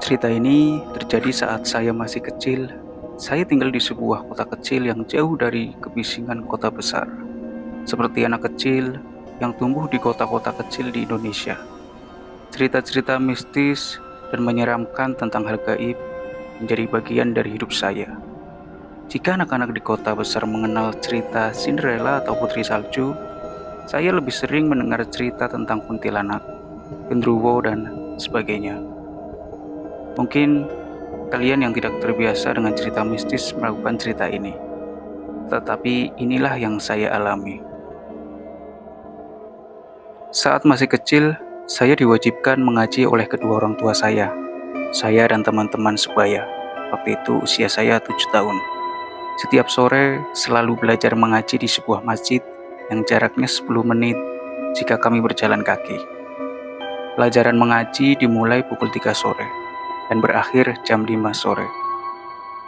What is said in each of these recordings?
Cerita ini terjadi saat saya masih kecil. Saya tinggal di sebuah kota kecil yang jauh dari kebisingan kota besar. Seperti anak kecil yang tumbuh di kota-kota kecil di Indonesia. Cerita-cerita mistis dan menyeramkan tentang hal gaib menjadi bagian dari hidup saya. Jika anak-anak di kota besar mengenal cerita Cinderella atau Putri Salju, saya lebih sering mendengar cerita tentang kuntilanak, genderuwo, dan sebagainya. Mungkin kalian yang tidak terbiasa dengan cerita mistis melakukan cerita ini, tetapi inilah yang saya alami. Saat masih kecil, saya diwajibkan mengaji oleh kedua orang tua saya. Saya dan teman-teman sebaya. Waktu itu usia saya 7 tahun. Setiap sore selalu belajar mengaji di sebuah masjid yang jaraknya 10 menit jika kami berjalan kaki. Pelajaran mengaji dimulai pukul 3 sore dan berakhir jam 5 sore.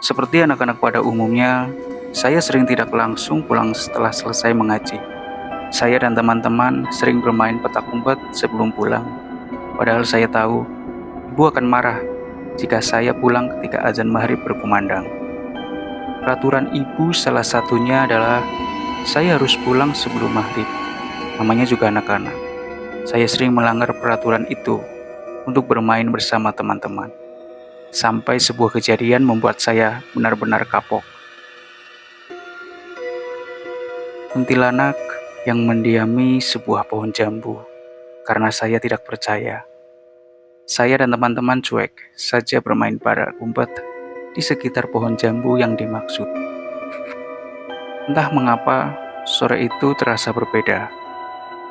Seperti anak-anak pada umumnya, saya sering tidak langsung pulang setelah selesai mengaji. Saya dan teman-teman sering bermain petak umpet sebelum pulang. Padahal saya tahu, ibu akan marah jika saya pulang ketika azan maghrib berkumandang. Peraturan ibu salah satunya adalah saya harus pulang sebelum maghrib. Namanya juga anak-anak. Saya sering melanggar peraturan itu untuk bermain bersama teman-teman. Sampai sebuah kejadian membuat saya benar-benar kapok. Kuntilanak yang mendiami sebuah pohon jambu. Karena saya tidak percaya, saya dan teman-teman cuek saja bermain pada umpet di sekitar pohon jambu yang dimaksud. Entah mengapa, sore itu terasa berbeda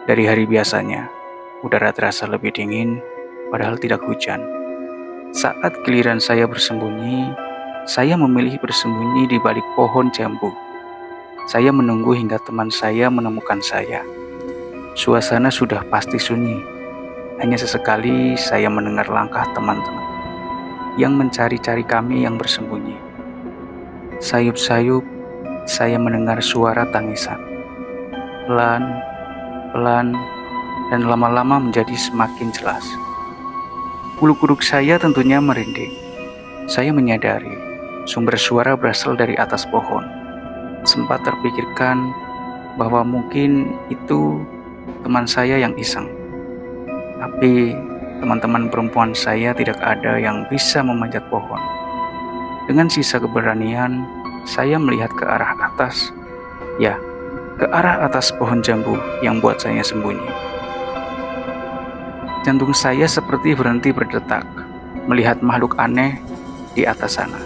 dari hari biasanya. Udara terasa lebih dingin, padahal tidak hujan. Saat giliran saya bersembunyi, saya memilih bersembunyi di balik pohon jambu. Saya menunggu hingga teman saya menemukan saya. Suasana sudah pasti sunyi. Hanya sesekali saya mendengar langkah teman-teman yang mencari-cari kami yang bersembunyi. Sayup-sayup, saya mendengar suara tangisan. Pelan, pelan, dan lama-lama menjadi semakin jelas. Bulu kuduk saya tentunya merinding. Saya menyadari sumber suara berasal dari atas pohon. Sempat terpikirkan bahwa mungkin itu teman saya yang iseng. Tapi teman-teman perempuan saya tidak ada yang bisa memanjat pohon. Dengan sisa keberanian, saya melihat ke arah atas. Ya, ke arah atas pohon jambu yang buat saya sembunyi. Jantung saya seperti berhenti berdetak melihat makhluk aneh di atas sana.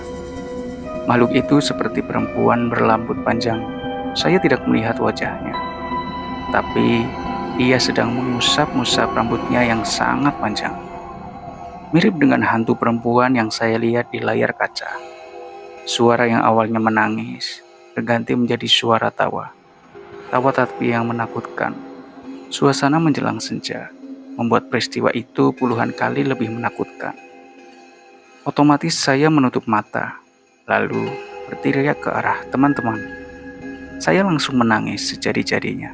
Makhluk itu seperti perempuan berambut panjang. Saya tidak melihat wajahnya, tapi ia sedang mengusap-ngusap rambutnya yang sangat panjang. Mirip dengan hantu perempuan yang saya lihat di layar kaca. Suara yang awalnya menangis berganti menjadi suara tawa. Tawa tapi yang menakutkan. Suasana menjelang senja membuat peristiwa itu puluhan kali lebih menakutkan. Otomatis saya menutup mata, lalu berteriak ke arah teman-teman. Saya langsung menangis sejadi-jadinya.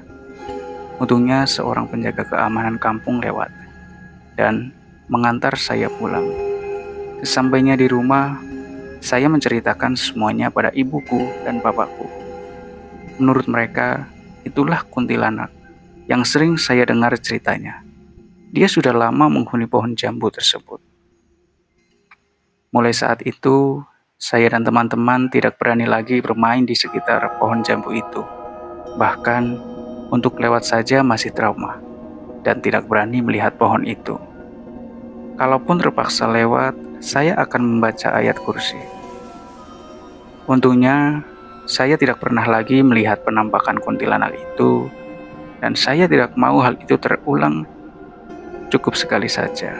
Untungnya seorang penjaga keamanan kampung lewat dan mengantar saya pulang. Sesampainya di rumah, saya menceritakan semuanya pada ibuku dan bapakku. Menurut mereka, itulah kuntilanak yang sering saya dengar ceritanya. Dia sudah lama menghuni pohon jambu tersebut. Mulai saat itu, saya dan teman-teman tidak berani lagi bermain di sekitar pohon jambu itu. Bahkan, untuk lewat saja masih trauma dan tidak berani melihat pohon itu. Kalaupun terpaksa lewat, saya akan membaca ayat kursi. Untungnya, saya tidak pernah lagi melihat penampakan kuntilanak itu, dan saya tidak mau hal itu terulang. Cukup sekali saja.